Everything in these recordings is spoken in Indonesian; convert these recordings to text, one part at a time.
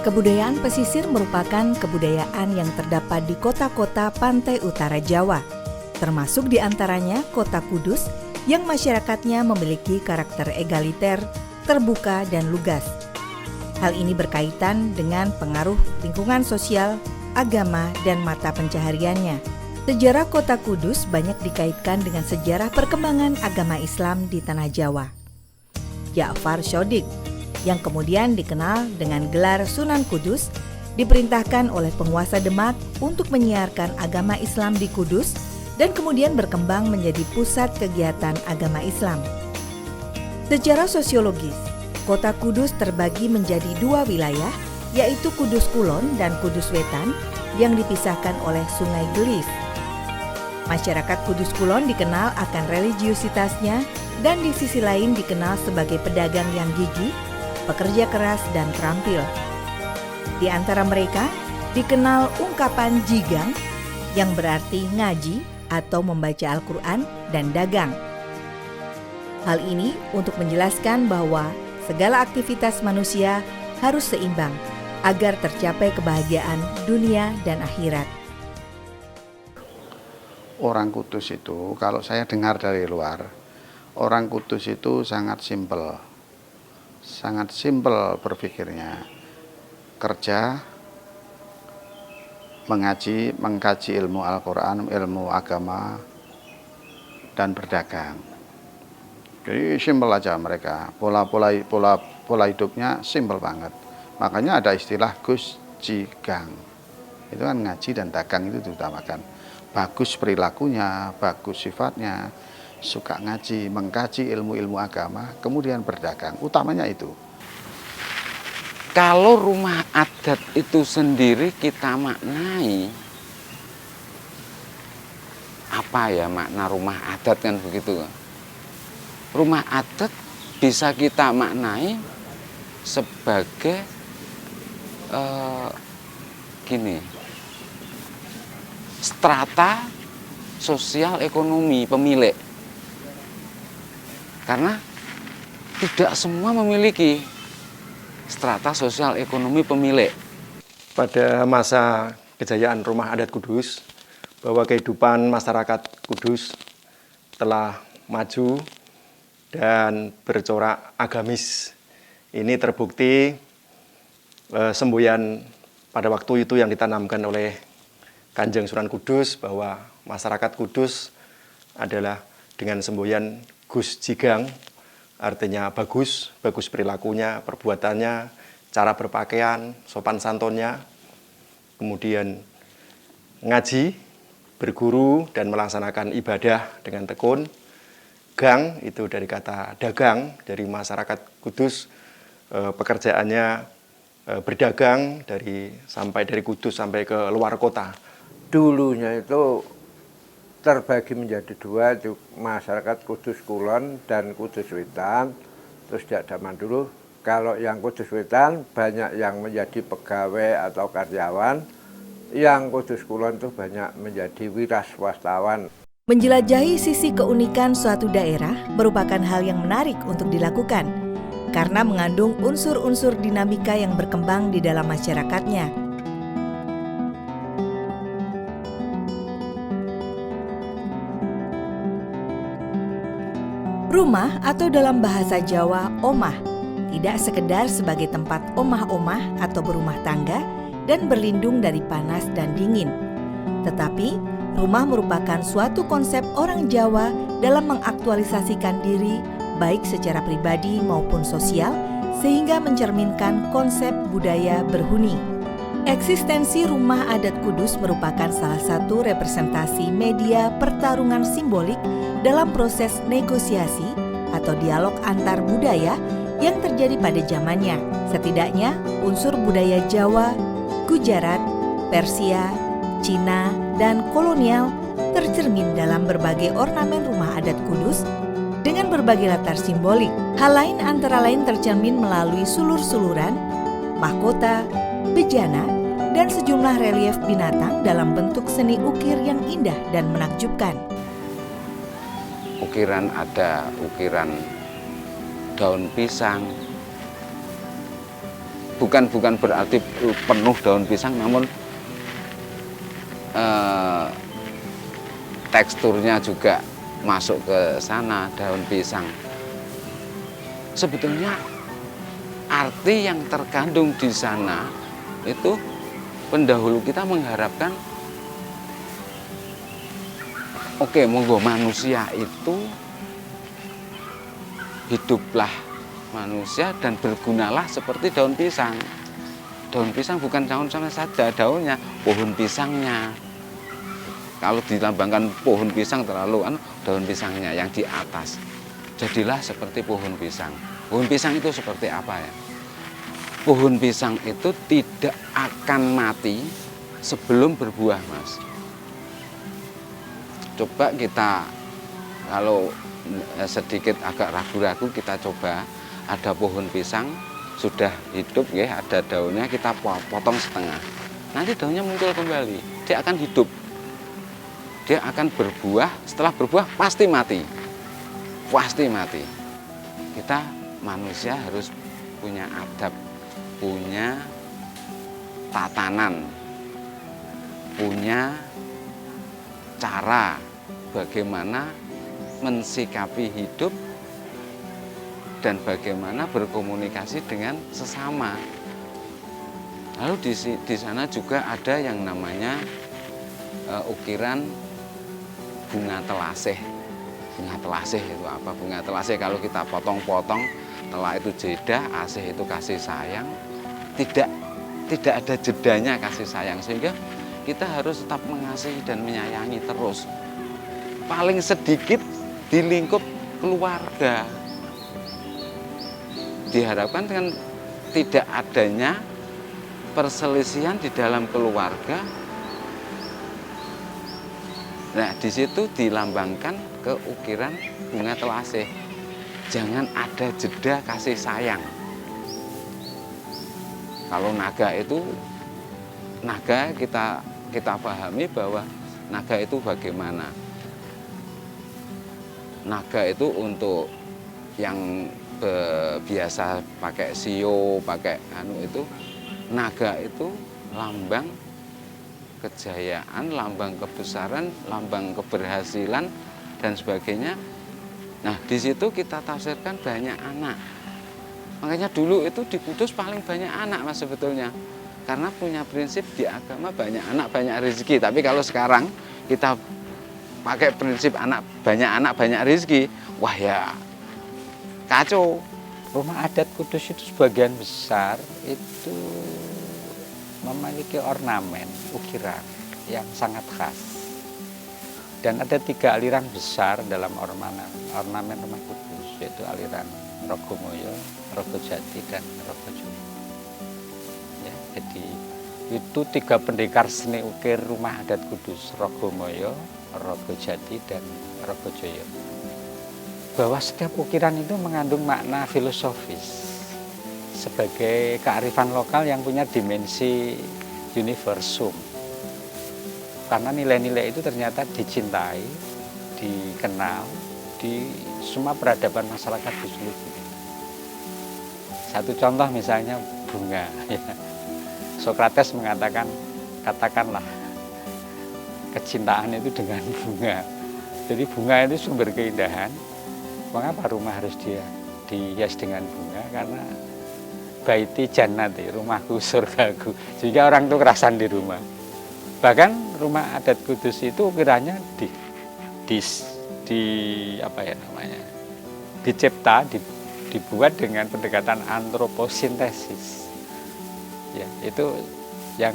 Kebudayaan pesisir merupakan kebudayaan yang terdapat di kota-kota pantai utara Jawa, termasuk di antaranya Kota Kudus yang masyarakatnya memiliki karakter egaliter, terbuka, dan lugas. Hal ini berkaitan dengan pengaruh lingkungan sosial, agama, dan mata pencahariannya. Sejarah Kota Kudus banyak dikaitkan dengan sejarah perkembangan agama Islam di Tanah Jawa. Ja'far Shodiq, yang kemudian dikenal dengan gelar Sunan Kudus, diperintahkan oleh penguasa Demak untuk menyiarkan agama Islam di Kudus dan kemudian berkembang menjadi pusat kegiatan agama Islam. Secara sosiologis, Kota Kudus terbagi menjadi dua wilayah, yaitu Kudus Kulon dan Kudus Wetan yang dipisahkan oleh Sungai Gelis. Masyarakat Kudus Kulon dikenal akan religiusitasnya dan di sisi lain dikenal sebagai pedagang yang gigih, pekerja keras, dan terampil. Di antara mereka dikenal ungkapan jigang yang berarti ngaji atau membaca Al-Quran dan dagang. Hal ini untuk menjelaskan bahwa segala aktivitas manusia harus seimbang agar tercapai kebahagiaan dunia dan akhirat. Orang Kudus itu, kalau saya dengar dari luar, orang Kudus itu sangat simpel berpikirnya. Kerja, mengkaji ilmu Al-Quran, ilmu agama, dan berdagang. Jadi simpel aja mereka, pola hidupnya simpel banget. Makanya ada istilah Gus Jigang. Itu kan ngaji dan dagang itu diutamakan. Bagus perilakunya, bagus sifatnya, suka ngaji, mengkaji ilmu-ilmu agama, kemudian berdagang. Utamanya itu. Kalau rumah adat itu sendiri kita maknai, apa ya makna rumah adat kan begitu. Rumah adat bisa kita maknai sebagai strata sosial ekonomi pemilik. Karena tidak semua memiliki strata sosial ekonomi pemilik. Pada masa kejayaan Rumah Adat Kudus, bahwa kehidupan masyarakat Kudus telah maju dan bercorak agamis. Ini terbukti semboyan pada waktu itu yang ditanamkan oleh Kanjeng Sunan Kudus, bahwa masyarakat Kudus adalah dengan semboyan Gus Jigang, artinya bagus perilakunya, perbuatannya, cara berpakaian, sopan santunnya, kemudian ngaji, berguru, dan melaksanakan ibadah dengan tekun. Gang itu dari kata dagang, dari masyarakat Kudus, pekerjaannya berdagang dari Kudus sampai ke luar kota. Dulunya itu terbagi menjadi dua, masyarakat Kudus Kulon dan Kudus Wetan. Terus sejak zaman dulu, kalau yang Kudus Wetan banyak yang menjadi pegawai atau karyawan, yang Kudus Kulon itu banyak menjadi wira swastawan. Menjelajahi sisi keunikan suatu daerah merupakan hal yang menarik untuk dilakukan, karena mengandung unsur-unsur dinamika yang berkembang di dalam masyarakatnya. Rumah atau dalam bahasa Jawa omah tidak sekedar sebagai tempat omah-omah atau berumah tangga dan berlindung dari panas dan dingin. Tetapi rumah merupakan suatu konsep orang Jawa dalam mengaktualisasikan diri baik secara pribadi maupun sosial sehingga mencerminkan konsep budaya berhuni. Eksistensi Rumah Adat Kudus merupakan salah satu representasi media pertarungan simbolik dalam proses negosiasi atau dialog antar budaya yang terjadi pada zamannya. Setidaknya unsur budaya Jawa, Gujarat, Persia, Cina, dan kolonial tercermin dalam berbagai ornamen Rumah Adat Kudus dengan berbagai latar simbolik. Hal lain antara lain tercermin melalui sulur-suluran, mahkota, bejana, dan sejumlah relief binatang dalam bentuk seni ukir yang indah dan menakjubkan. Ukiran ada ukiran daun pisang, bukan berarti penuh daun pisang, namun teksturnya juga masuk ke sana, daun pisang. Sebetulnya arti yang terkandung di sana itu pendahulu kita mengharapkan, oke, monggo manusia itu hiduplah manusia dan bergunalah seperti daun pisang. Daun pisang bukan daun sama saja, daunnya, pohon pisangnya. Kalau dilambangkan pohon pisang terlalu daun pisangnya yang di atas. Jadilah seperti pohon pisang. Pohon pisang itu seperti apa ya? Pohon pisang itu tidak akan mati sebelum berbuah, Mas. Coba kita, kalau sedikit agak ragu-ragu, kita coba, ada pohon pisang sudah hidup ya, ada daunnya, kita potong setengah. Nanti daunnya muncul kembali, dia akan hidup. Dia akan berbuah, setelah berbuah pasti mati. Pasti mati. Kita manusia harus punya adab, punya tatanan, punya cara bagaimana mensikapi hidup dan bagaimana berkomunikasi dengan sesama. Lalu di sana juga ada yang namanya ukiran bunga telasih. Bunga telasih itu apa? Bunga telasih kalau kita potong-potong, telah itu jeda, asih itu kasih sayang. Tidak ada jedanya kasih sayang, sehingga kita harus tetap mengasihi dan menyayangi terus. Paling sedikit di lingkup keluarga. Diharapkan dengan tidak adanya perselisihan di dalam keluarga. Nah, di situ dilambangkan keukiran bunga telasih. Jangan ada jeda kasih sayang. Kalau naga itu, naga kita pahami bahwa naga itu bagaimana. Naga itu untuk yang biasa pakai sio, pakai itu, naga itu lambang kejayaan, lambang kebesaran, lambang keberhasilan dan sebagainya. Nah, di situ kita tafsirkan banyak anak. Makanya dulu itu di Kudus paling banyak anak, Mas, sebetulnya. Karena punya prinsip di agama banyak anak, banyak rezeki. Tapi kalau sekarang kita pakai prinsip banyak rezeki, wah ya kacau. Rumah adat Kudus itu sebagian besar itu memiliki ornamen, ukiran yang sangat khas. Dan ada 3 aliran besar dalam ornamen rumah Kudus, yaitu aliran Rogomoyo, Rogojati, dan Rogojoyo. Ya, jadi itu 3 pendekar seni ukir rumah adat Kudus, Rogomoyo, Rogojati, dan Rogojoyo. Bahwa setiap ukiran itu mengandung makna filosofis sebagai kearifan lokal yang punya dimensi universum. Karena nilai-nilai itu ternyata dicintai, dikenal di semua peradaban masyarakat di seluruh dunia. Satu contoh misalnya bunga. Sokrates mengatakan, katakanlah kecintaan itu dengan bunga. Jadi bunga itu sumber keindahan. Mengapa rumah harus dihias dengan bunga? Karena baiti jannati, rumahku surgaku. Sehingga orang itu kerasan di rumah. Bahkan rumah adat Kudus itu ukirannya dicipta, dibuat dengan pendekatan antroposintesis. Ya, itu yang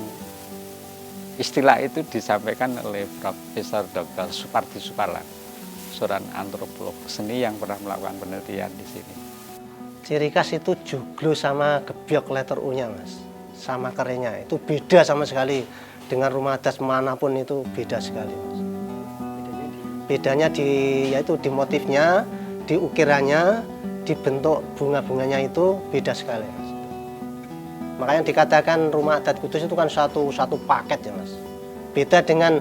istilah itu disampaikan oleh Profesor Dr. Supardi Suparlan, seorang antropolog seni yang pernah melakukan penelitian di sini. Ciri khas itu joglo sama gebyok letter U-nya, Mas. Sama kerennya, itu beda sama sekali. Dengan rumah adat manapun itu beda sekali, Mas. Bedanya yaitu di motifnya, di ukirannya, di bentuk bunga-bunganya itu beda sekali, Mas. Makanya dikatakan rumah adat Kudus itu kan satu paket ya, Mas. Beda dengan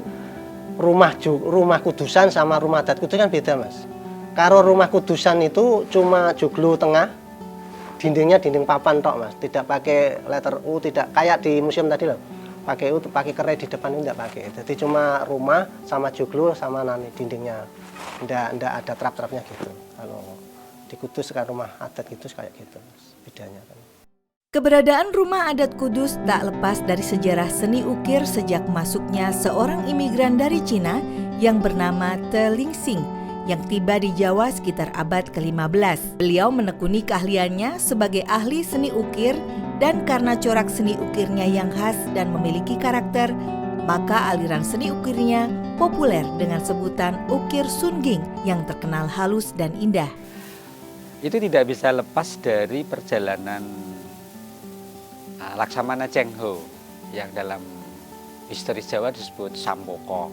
rumah kudusan sama rumah adat Kudus kan beda, Mas. Kalau rumah kudusan itu cuma joglo tengah, dindingnya dinding papan tok Mas, tidak pakai letter U, tidak kayak di museum tadi loh. Pakai U, pakai kerai di depan itu tidak pakai. Jadi cuma rumah sama joglo sama nani dindingnya. Tidak ada trap-trapnya gitu. Kalau di Kudus kan rumah adat gitu kayak gitu Mas, bedanya kan. Keberadaan rumah adat Kudus tak lepas dari sejarah seni ukir sejak masuknya seorang imigran dari Cina yang bernama Te Lingsing yang tiba di Jawa sekitar abad ke-15. Beliau menekuni keahliannya sebagai ahli seni ukir dan karena corak seni ukirnya yang khas dan memiliki karakter, maka aliran seni ukirnya populer dengan sebutan ukir Sungging yang terkenal halus dan indah. Itu tidak bisa lepas dari perjalanan Laksamana Cheng Ho yang dalam historis Jawa disebut Sampoko.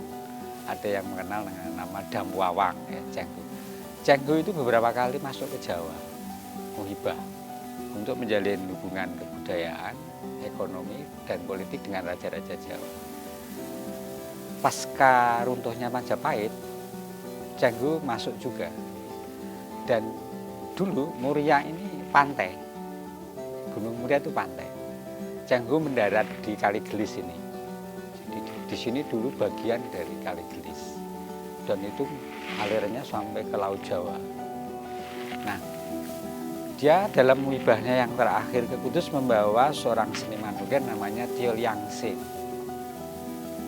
Ada yang mengenal dengan nama Dampuawang, ya, Cheng Ho. Cheng Ho itu beberapa kali masuk ke Jawa, menghibah untuk menjalin hubungan kebudayaan, ekonomi, dan politik dengan raja-raja Jawa. Pasca runtuhnya Majapahit, Cheng Ho masuk juga. Dan dulu Muria ini pantai, Gunung Muria itu pantai. Cheng Ho mendarat di Kali Gelis ini. Jadi di sini dulu bagian dari Kali Gelis. Dan itu alirannya sampai ke Laut Jawa. Nah, dia dalam wibahnya yang terakhir ke Kudus membawa seorang seniman ukir namanya Tio Liangse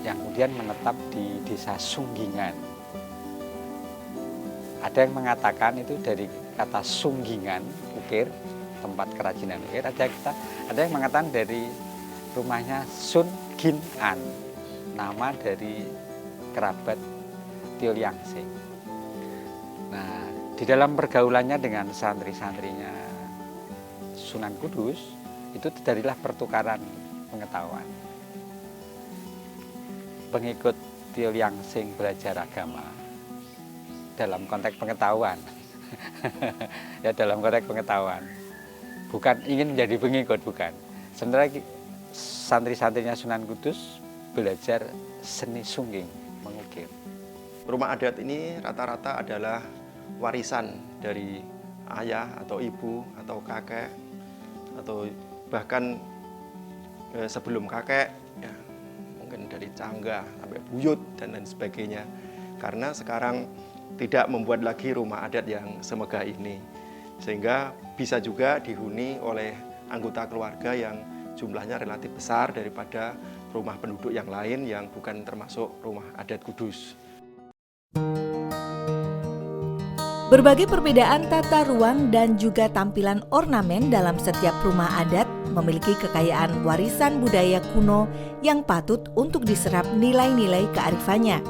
yang kemudian menetap di desa Sunggingan. Ada yang mengatakan itu dari kata Sunggingan, ukir, tempat kerajinan ukir. Ada yang mengatakan dari rumahnya Sun Gin An, nama dari kerabat Tio Liangse. Nah, di dalam pergaulannya dengan santri-santrinya Sunan Kudus, itu terjadilah pertukaran pengetahuan. Pengikut Tio Liangse belajar agama dalam konteks pengetahuan. Ya, dalam konteks pengetahuan. Bukan ingin menjadi pengikut, bukan. Sementara santri-santrinya Sunan Kudus belajar seni sungging, mengukir. Rumah adat ini rata-rata adalah warisan dari ayah atau ibu atau kakek atau bahkan sebelum kakek, ya, mungkin dari cangga sampai buyut dan lain sebagainya. Karena sekarang tidak membuat lagi rumah adat yang semegah ini, sehingga bisa juga dihuni oleh anggota keluarga yang jumlahnya relatif besar daripada rumah penduduk yang lain yang bukan termasuk rumah adat Kudus. Berbagai perbedaan tata ruang dan juga tampilan ornamen dalam setiap rumah adat memiliki kekayaan warisan budaya kuno yang patut untuk diserap nilai-nilai kearifannya.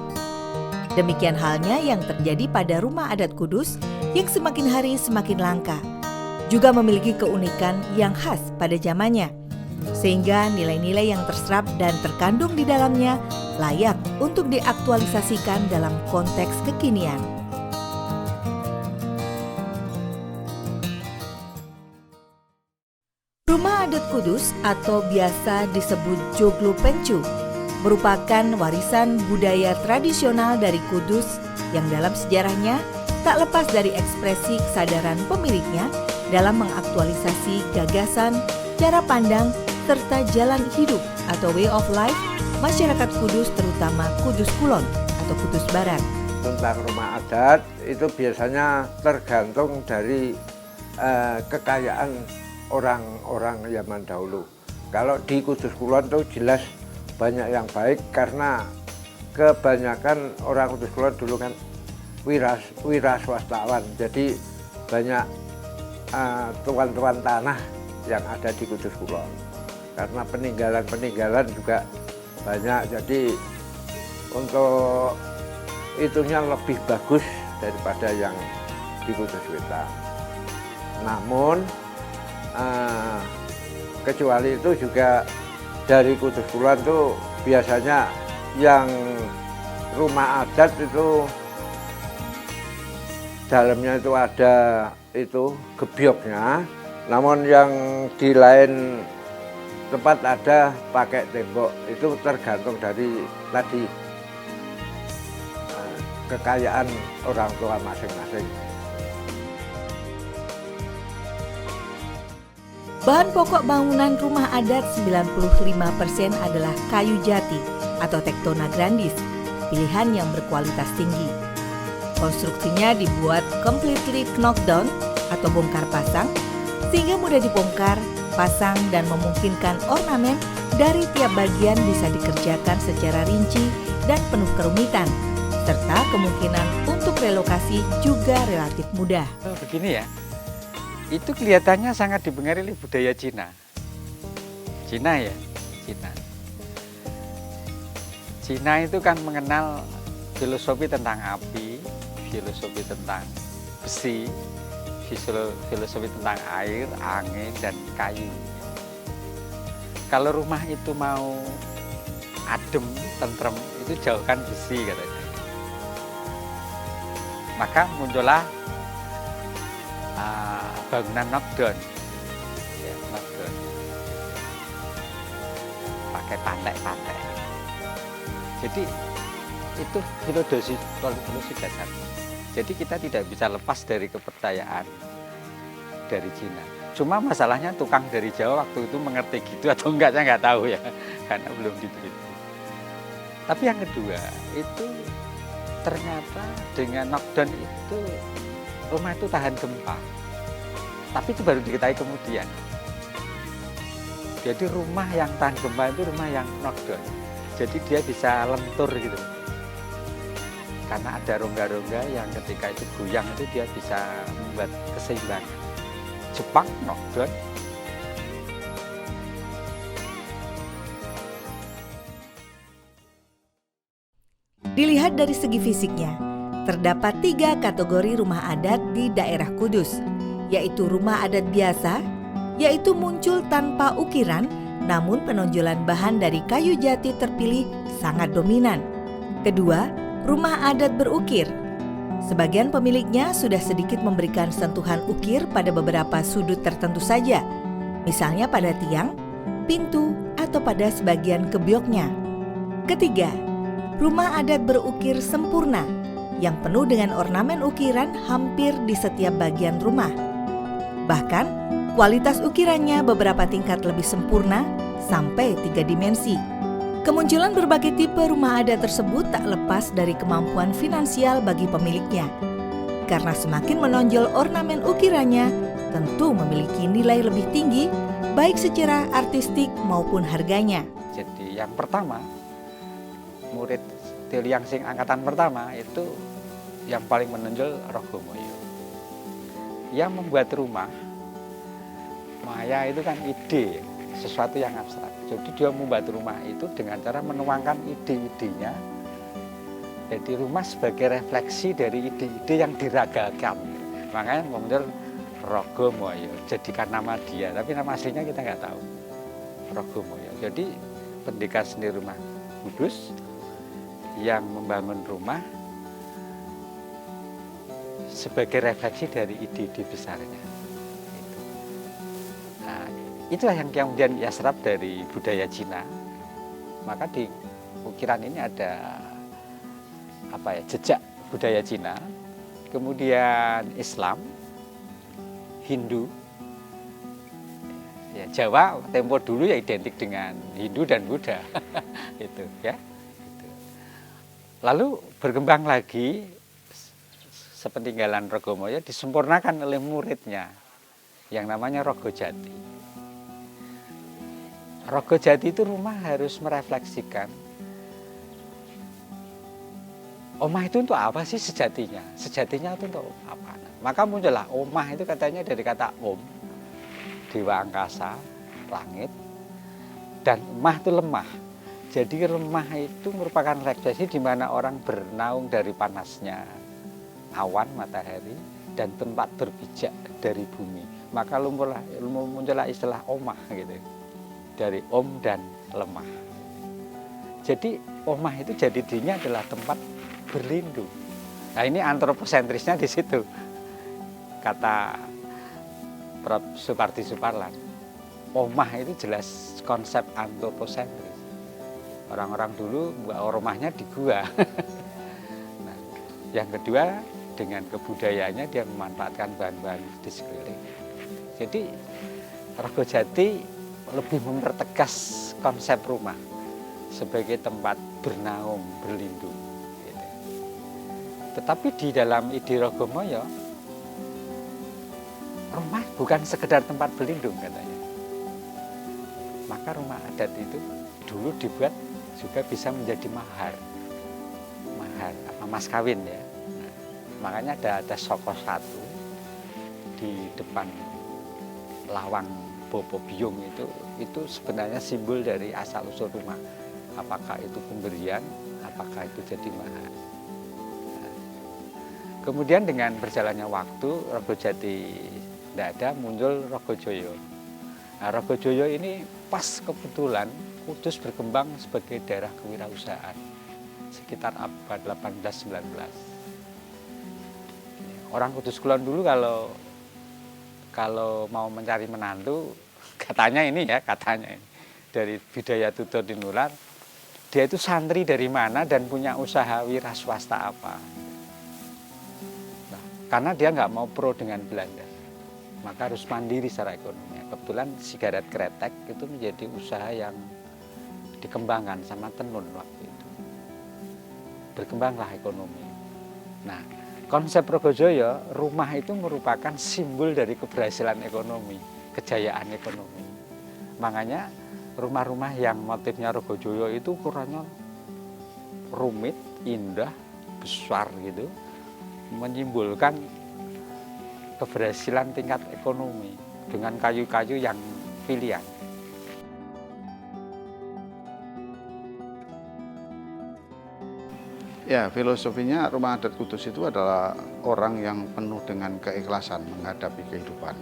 Demikian halnya yang terjadi pada rumah adat Kudus yang semakin hari semakin langka, juga memiliki keunikan yang khas pada zamannya, sehingga nilai-nilai yang terserap dan terkandung di dalamnya layak untuk diaktualisasikan dalam konteks kekinian. Rumah adat Kudus atau biasa disebut Joglo Pencu merupakan warisan budaya tradisional dari Kudus yang dalam sejarahnya tak lepas dari ekspresi kesadaran pemiliknya dalam mengaktualisasi gagasan, cara pandang, serta jalan hidup atau way of life masyarakat Kudus, terutama Kudus Kulon atau Kudus Barat. Tentang rumah adat itu biasanya tergantung dari kekayaan orang-orang zaman dahulu. Kalau di Kudus Kulon itu jelas banyak yang baik karena kebanyakan orang Kudus Kulon dulu kan wira swastawan. Jadi banyak tuan-tuan tanah yang ada di Kudus Kulon. Karena peninggalan-peninggalan juga banyak. Jadi untuk itunya lebih bagus daripada yang di Kudus Wetan. Namun kecuali itu juga dari Kudus Kulon itu biasanya yang rumah adat itu dalamnya itu ada itu gebyoknya, namun yang di lain tempat ada pakai tembok. Itu tergantung dari tadi kekayaan orang tua masing-masing. Bahan pokok bangunan rumah adat 95% adalah kayu jati atau Tectona grandis, pilihan yang berkualitas tinggi. Konstruksinya dibuat completely knockdown atau bongkar pasang, sehingga mudah dibongkar, pasang, dan memungkinkan ornamen dari tiap bagian bisa dikerjakan secara rinci dan penuh kerumitan, serta kemungkinan untuk relokasi juga relatif mudah. Begini ya, itu kelihatannya sangat dipengaruhi oleh budaya Cina. Cina ya, Cina. Cina itu kan mengenal filosofi tentang api, filosofi tentang besi, filosofi tentang air, angin, dan kayu. Kalau rumah itu mau adem, tentrem, itu jauhkan besi katanya. Maka muncullah bangunan knockdown, ya, knockdown, pakai pantai-pantai. Jadi itu filosofi dasar. Jadi kita tidak bisa lepas dari kepercayaan dari Cina. Cuma masalahnya tukang dari Jawa waktu itu mengerti gitu atau enggak, saya nggak tahu ya, karena belum diteliti. Tapi yang kedua itu ternyata dengan knockdown itu rumah itu tahan gempa. Tapi itu baru diketahui kemudian. Jadi rumah yang tahan gempa itu rumah yang knockdown. Jadi dia bisa lentur gitu. Karena ada rongga-rongga yang ketika itu goyang itu dia bisa membuat keseimbangan. Jepang knockdown. Dilihat dari segi fisiknya, terdapat 3 kategori rumah adat di daerah Kudus, yaitu rumah adat biasa, yaitu muncul tanpa ukiran, namun penonjolan bahan dari kayu jati terpilih sangat dominan. Kedua, rumah adat berukir. Sebagian pemiliknya sudah sedikit memberikan sentuhan ukir pada beberapa sudut tertentu saja, misalnya pada tiang, pintu, atau pada sebagian kebyoknya. Ketiga, rumah adat berukir sempurna, yang penuh dengan ornamen ukiran hampir di setiap bagian rumah. Bahkan, kualitas ukirannya beberapa tingkat lebih sempurna sampai 3 dimensi. Kemunculan berbagai tipe rumah adat tersebut tak lepas dari kemampuan finansial bagi pemiliknya. Karena semakin menonjol ornamen ukirannya, tentu memiliki nilai lebih tinggi, baik secara artistik maupun harganya. Jadi yang pertama, murid Tiliangsing angkatan pertama itu yang paling menonjol Rogomoyo. Yang membuat rumah, Maya itu kan ide, sesuatu yang abstrak. Jadi dia membuat rumah itu dengan cara menuangkan ide-idenya. Jadi rumah sebagai refleksi dari ide-ide yang diragakan. Makanya muncul Rogomoyo, jadikan nama dia. Tapi nama aslinya kita nggak tahu. Rogomoyo. Jadi pendekar seni rumah Kudus yang membangun rumah sebagai refleksi dari ide-ide besarnya. Nah, itulah yang kemudian ya serap dari budaya Cina. Maka di ukiran ini ada jejak budaya Cina, kemudian Islam, Hindu. Ya, Jawa tempo dulu ya identik dengan Hindu dan Buddha. Itu ya. Lalu berkembang lagi sepeninggalan Rogomoyo disempurnakan oleh muridnya yang namanya Rogojati. Rogojati itu rumah harus merefleksikan omah itu untuk apa sih sejatinya? Sejatinya itu untuk apa? Maka muncullah omah itu katanya dari kata om, dewa angkasa, langit, dan mah itu lemah. Jadi lemah itu merupakan refleksi di mana orang bernaung dari panasnya awan matahari dan tempat berpijak dari bumi. Maka muncullah istilah omah gitu. Dari om dan lemah. Jadi omah itu jadi dirinya adalah tempat berlindung. Nah ini antroposentrisnya di situ. Kata Prof. Suparti Suparlan. Omah itu jelas konsep antroposentris. Orang-orang dulu buat rumahnya di gua. Nah, yang kedua dengan kebudayaannya dia memanfaatkan bahan-bahan di sekeliling. Jadi Rogojati lebih mempertegas konsep rumah sebagai tempat bernaung, berlindung. Gitu. Tetapi di dalam ide Rogomoyo, rumah bukan sekedar tempat berlindung katanya. Maka rumah adat itu dulu dibuat juga bisa menjadi mahar apa mas kawin ya. Nah, makanya ada soko satu di depan lawang Bopo Biyung itu sebenarnya simbol dari asal usul rumah. Apakah itu pemberian, apakah itu jadi mahar. Nah, kemudian dengan berjalannya waktu Rogojati tidak ada, muncul Rogojoyo. Nah, Rogojoyo ini pas kebetulan Kudus berkembang sebagai daerah kewirausahaan sekitar abad 18-19. Orang Kudus Kulon dulu kalau mau mencari menantu, katanya ini dari Bidaya Tutur Tinular, dia itu santri dari mana dan punya usaha wira swasta apa. Nah, karena dia nggak mau pro dengan Belanda, maka harus mandiri secara ekonomi. Kebetulan sigaret kretek itu menjadi usaha yang dikembangkan sama tenun waktu itu. Berkembanglah ekonomi. Nah, konsep Rogojoyo, rumah itu merupakan simbol dari keberhasilan ekonomi, kejayaan ekonomi. Makanya rumah-rumah yang motifnya Rogojoyo itu ukurannya rumit, indah, besar gitu, menyimbolkan keberhasilan tingkat ekonomi dengan kayu-kayu yang pilihan. Ya, filosofinya rumah adat Kudus itu adalah orang yang penuh dengan keikhlasan menghadapi kehidupan.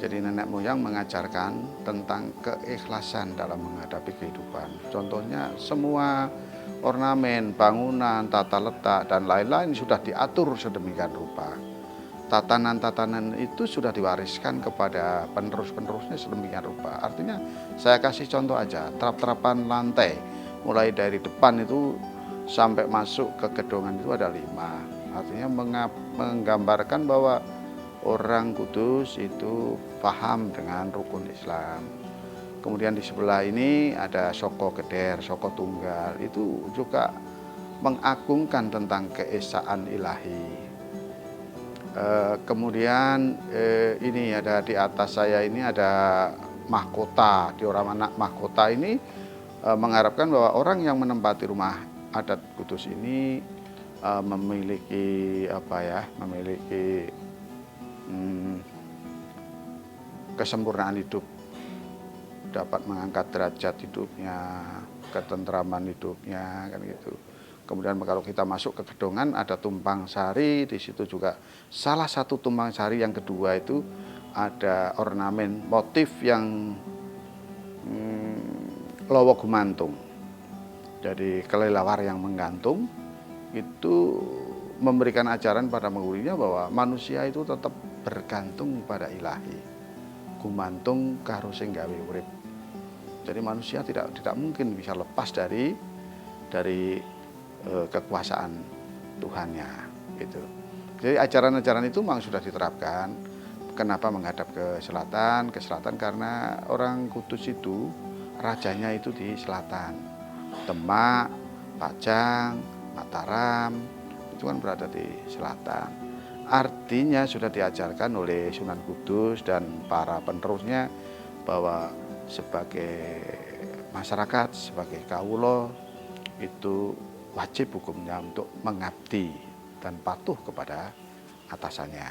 Jadi nenek moyang mengajarkan tentang keikhlasan dalam menghadapi kehidupan. Contohnya semua ornamen, bangunan, tata letak, dan lain-lain sudah diatur sedemikian rupa. Tatanan-tatanan itu sudah diwariskan kepada penerus-penerusnya sedemikian rupa. Artinya saya kasih contoh aja, terap-terapan lantai mulai dari depan itu sampai masuk ke gedongan itu ada 5. Artinya menggambarkan bahwa orang Kudus itu paham dengan rukun Islam. Kemudian di sebelah ini ada Soko Geder, Soko Tunggal, itu juga mengagungkan tentang keesaan ilahi. Kemudian ini ada di atas saya ini ada mahkota, dioram anak mahkota ini mengharapkan bahwa orang yang menempati rumah adat Kudus ini memiliki kesempurnaan hidup, dapat mengangkat derajat hidupnya, ketentraman hidupnya, kan gitu. Kemudian kalau kita masuk ke gedongan ada tumpang sari, di situ juga salah satu tumpang sari yang kedua itu ada ornamen motif yang lowo gumantung. Jadi kelelawar yang menggantung itu memberikan ajaran pada muridnya bahwa manusia itu tetap bergantung pada ilahi. Gumantung karo sing gawe urip. Jadi manusia tidak mungkin bisa lepas dari kekuasaan Tuhannya gitu. Jadi ajaran-ajaran itu memang sudah diterapkan. Kenapa menghadap ke selatan? Ke selatan karena orang Kudus itu rajanya itu di selatan. Demak, Pajang, Mataram itu kan berada di selatan. Artinya sudah diajarkan oleh Sunan Kudus dan para penerusnya bahwa sebagai masyarakat, sebagai kawula itu wajib hukumnya untuk mengabdi dan patuh kepada atasannya.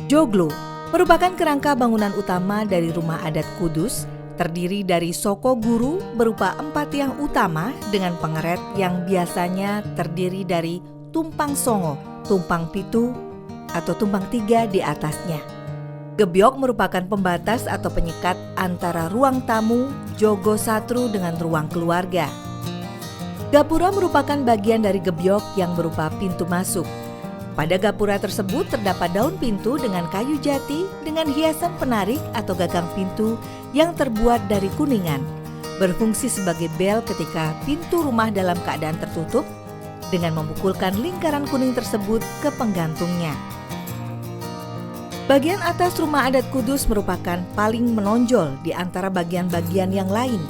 Joglo merupakan kerangka bangunan utama dari rumah adat Kudus, terdiri dari soko guru berupa 4 tiang utama dengan pengeret yang biasanya terdiri dari tumpang songo, tumpang pitu, atau tumpang 3 di atasnya. Gebyok merupakan pembatas atau penyekat antara ruang tamu, jogo satru dengan ruang keluarga. Gapura merupakan bagian dari gebyok yang berupa pintu masuk. Pada gapura tersebut terdapat daun pintu dengan kayu jati dengan hiasan penarik atau gagang pintu yang terbuat dari kuningan, berfungsi sebagai bel ketika pintu rumah dalam keadaan tertutup dengan memukulkan lingkaran kuning tersebut ke penggantungnya. Bagian atas rumah adat Kudus merupakan paling menonjol di antara bagian-bagian yang lain.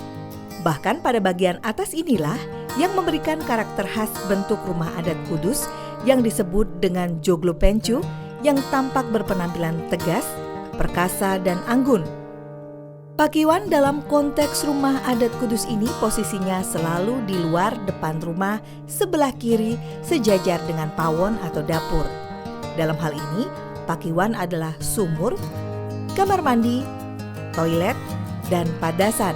Bahkan pada bagian atas inilah yang memberikan karakter khas bentuk rumah adat Kudus yang disebut dengan joglo pencu yang tampak berpenampilan tegas, perkasa, dan anggun. Pakiwan dalam konteks rumah adat Kudus ini posisinya selalu di luar depan rumah sebelah kiri sejajar dengan pawon atau dapur. Dalam hal ini, pakiwan adalah sumur, kamar mandi, toilet, dan padasan.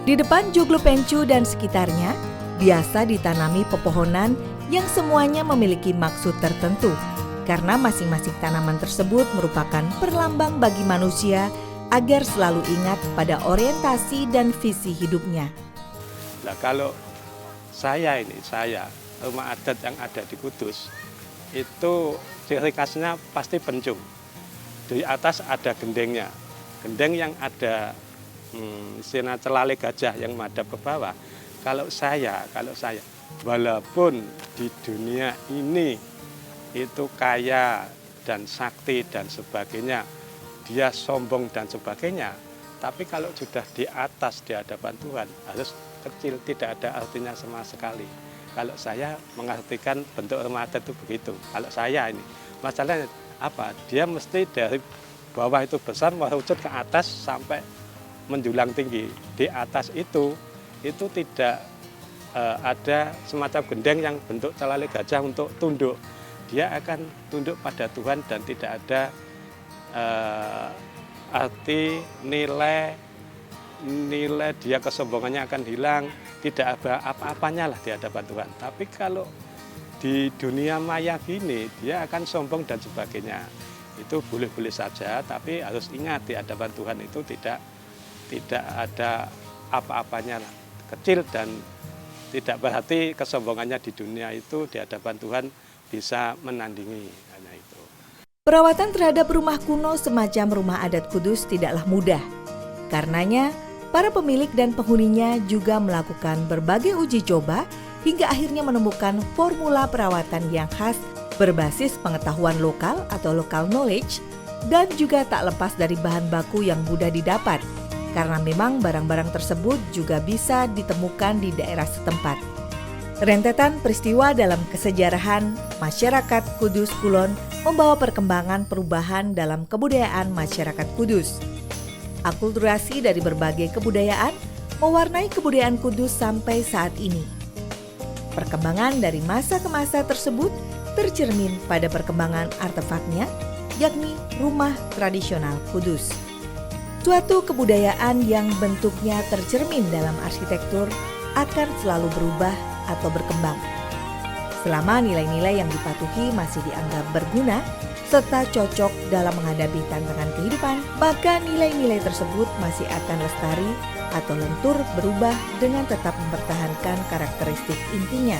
Di depan joglo pencu dan sekitarnya, biasa ditanami pepohonan yang semuanya memiliki maksud tertentu, karena masing-masing tanaman tersebut merupakan perlambang bagi manusia agar selalu ingat pada orientasi dan visi hidupnya. Nah, kalau saya rumah adat yang ada di Kudus, itu ciri khasnya pasti pencung. Di atas ada gendengnya. Gendeng yang ada istilah celale gajah yang madhab ke bawah. Kalau saya, walaupun di dunia ini itu kaya dan sakti dan sebagainya, dia sombong dan sebagainya, tapi kalau sudah di atas di hadapan Tuhan harus kecil, tidak ada artinya sama sekali. Kalau saya mengartikan bentuk rumah adat itu begitu. Kalau saya ini masalahnya apa? Dia mesti dari bawah itu besar merucut ke atas sampai menjulang tinggi. Di atas itu tidak ada semacam gendeng yang bentuk celale gajah untuk tunduk. Dia akan tunduk pada Tuhan dan tidak ada arti nilai dia kesombongannya akan hilang, tidak ada apa-apanya lah di hadapan Tuhan. Tapi kalau di dunia maya gini dia akan sombong dan sebagainya, itu boleh-boleh saja, tapi harus ingat di hadapan Tuhan itu tidak ada apa-apanya lah, kecil, dan tidak berarti kesombongannya di dunia itu di hadapan Tuhan bisa menandingi. Hanya itu. Perawatan terhadap rumah kuno semacam rumah adat Kudus tidaklah mudah. Karenanya, para pemilik dan penghuninya juga melakukan berbagai uji coba hingga akhirnya menemukan formula perawatan yang khas berbasis pengetahuan lokal atau local knowledge dan juga tak lepas dari bahan baku yang mudah didapat karena memang barang-barang tersebut juga bisa ditemukan di daerah setempat. Rentetan peristiwa dalam kesejarahan masyarakat Kudus Kulon membawa perkembangan perubahan dalam kebudayaan masyarakat Kudus. Akulturasi dari berbagai kebudayaan mewarnai kebudayaan Kudus sampai saat ini. Perkembangan dari masa ke masa tersebut tercermin pada perkembangan artefaknya, yakni rumah tradisional Kudus. Suatu kebudayaan yang bentuknya tercermin dalam arsitektur akan selalu berubah atau berkembang. Selama nilai-nilai yang dipatuhi masih dianggap berguna serta cocok dalam menghadapi tantangan kehidupan, maka nilai-nilai tersebut masih akan lestari atau lentur berubah dengan tetap mempertahankan karakteristik intinya.